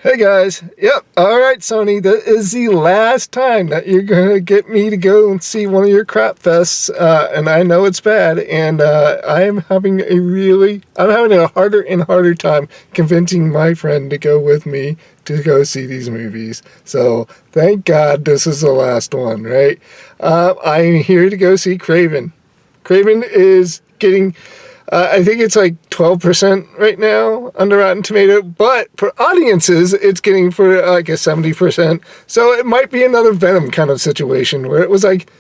Hey guys, yep, alright Sony, that is the last time that you're gonna get me to go and see one of your crap fests, and I know it's bad, and I'm having a harder and harder time convincing my friend to go with me to go see these movies. So, thank God this is the last one, right? I'm here to go see Kraven. Kraven is getting... I think it's like 12% right now on the Rotten Tomato, but for audiences, it's getting for like a 70%. So it might be another Venom kind of situation where it was like,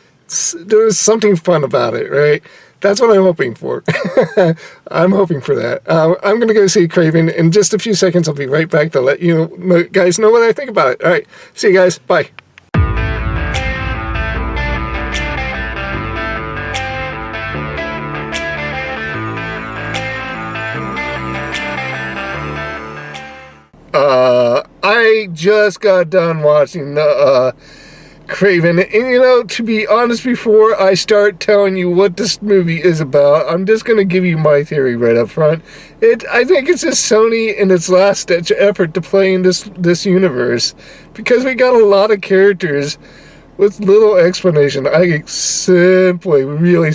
there was something fun about it, right? That's what I'm hoping for. I'm hoping for that. I'm going to go see Kraven in just a few seconds. I'll be right back to let you guys know what I think about it. All right. See you guys. Bye. I just got done watching the Kraven, and to be honest, before I start telling you what this movie is about, I'm just going to give you my theory right up front. I think it's just Sony in its last ditch effort to play in this universe, because we got a lot of characters with little explanation. I simply really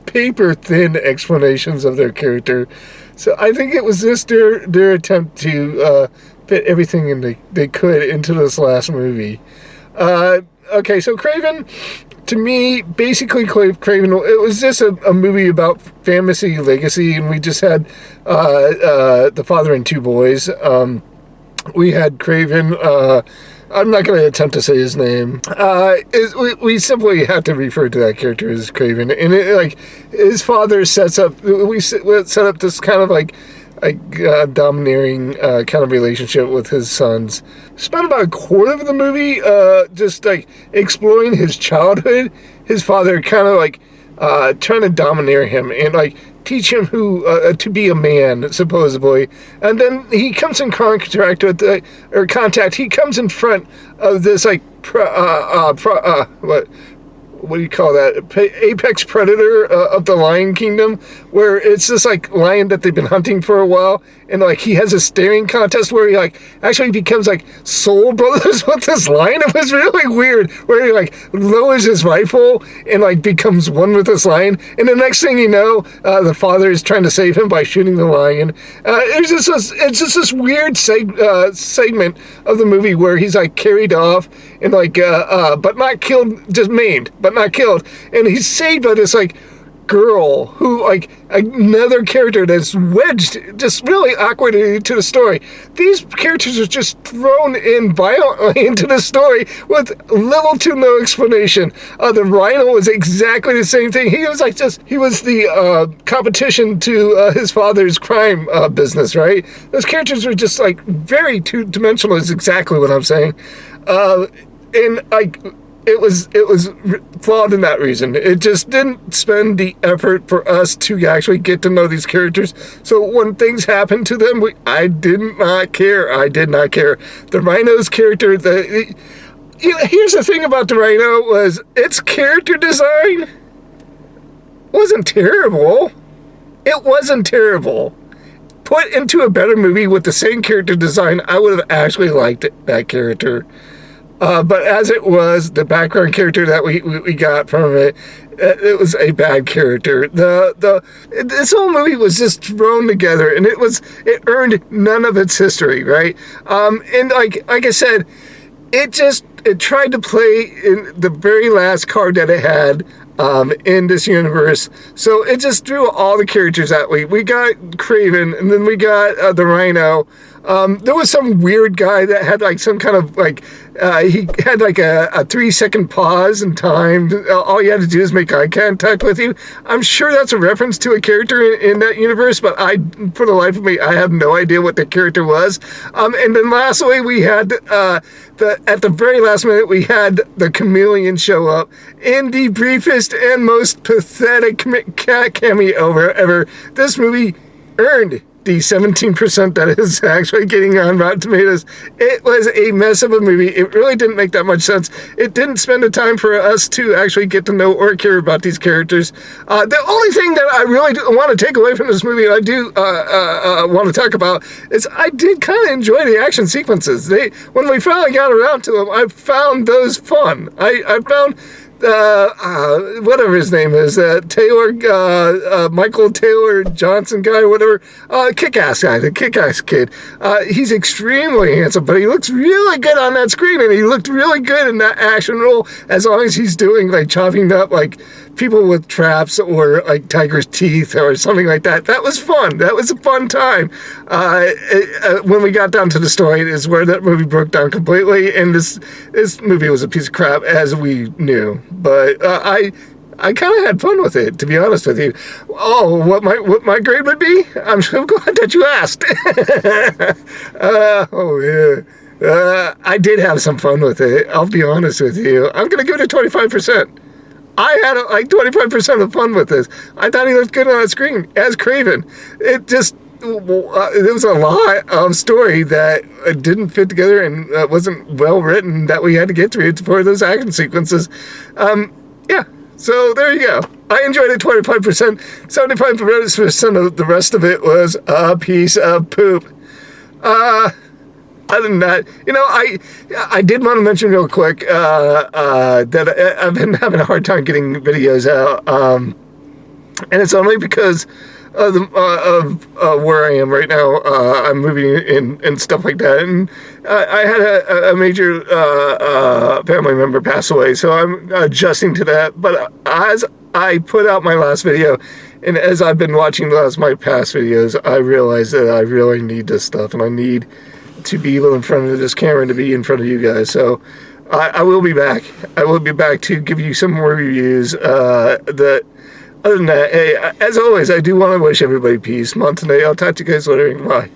paper thin explanations of their character. So I think it was just their attempt to fit everything they could into this last movie. Okay, so Kraven, to me, basically Kraven, it was just a movie about fantasy legacy, and we just had the father and two boys. We had Kraven. I'm not going to attempt to say his name. We simply have to refer to that character as Kraven. And his father sets up, we set up this kind of domineering kind of relationship with his sons. Spent about a quarter of the movie just exploring his childhood. His father kind of trying to domineer him and teach him to be a man, supposedly. And then he comes in contact with contact. He comes in front of this what do you call that? Apex predator of the Lion Kingdom, where it's this lion that they've been hunting for a while, and he has a staring contest where he actually becomes soul brothers with this lion. It was really weird, where he lowers his rifle and becomes one with this lion, and the next thing you know, the father is trying to save him by shooting the lion. It's just this weird segment of the movie where he's carried off and but not killed, just maimed, but not killed, and he's saved by this girl who another character that's wedged just really awkwardly into the story. These characters are just thrown in violently into the story with little to no explanation. The Rhino was exactly the same thing. He was he was the competition to his father's crime business, right? Those characters were just very two-dimensional is exactly what I'm saying. It was flawed in that reason. It just didn't spend the effort for us to actually get to know these characters. So when things happened to them, I did not care. I did not care. The Rhino's character, here's the thing about the Rhino, was its character design wasn't terrible. It wasn't terrible. Put into a better movie with the same character design, I would have actually liked that character. But as it was, the background character that we got from it was a bad character. This whole movie was just thrown together, and it earned none of its history, right? And like I said, it tried to play in the very last card that it had in this universe. So it just threw all the characters that way. We got Kraven, and then we got the Rhino. There was some weird guy that had some kind of he had a 3-second pause in time. All you had to do is make eye contact with you. I'm sure that's a reference to a character in that universe, but for the life of me, I have no idea what the character was. And then lastly, we had at the very last minute, we had the Chameleon show up in the briefest and most pathetic cameo ever. This movie earned the 17% that is actually getting on Rotten Tomatoes. It was a mess of a movie. It really didn't make that much sense. It didn't spend the time for us to actually get to know or care about these characters. The only thing that I really want to take away from this movie, and I do want to talk about, is I did kind of enjoy the action sequences. When we finally got around to them, I found those fun. I found whatever his name is, Michael Taylor Johnson guy, whatever, Kick-Ass guy, the Kick-Ass kid. He's extremely handsome, but he looks really good on that screen, and he looked really good in that action role, as long as he's doing, like, chopping up, like, people with traps or, like, tiger's teeth or something like that. That was fun. That was a fun time. When we got down to the story is where that movie broke down completely, and this movie was a piece of crap, as we knew. But I kind of had fun with it, to be honest with you. Oh, what my grade would be? I'm so glad that you asked. I did have some fun with it. I'll be honest with you. I'm gonna give it a 25%. I had like 25% of fun with this. I thought he looked good on the screen as Kraven. It just, there was a lot of story that didn't fit together and wasn't well written that we had to get through for those action sequences. Yeah, so there you go. I enjoyed it 25%. 75% of the rest of it was a piece of poop. Other than that, I did want to mention real quick that I've been having a hard time getting videos out, and it's only because of where I am right now. I'm moving in and stuff like that, and I had a major family member pass away, so I'm adjusting to that. But as I put out my last video, and as I've been watching my past videos, I realized that I really need this stuff, and I need to be in front of this camera and to be in front of you guys. So I will be back. I will be back to give you some more reviews. Other than that, hey, as always, I do want to wish everybody peace. Montanay, I'll talk to you guys later. Bye.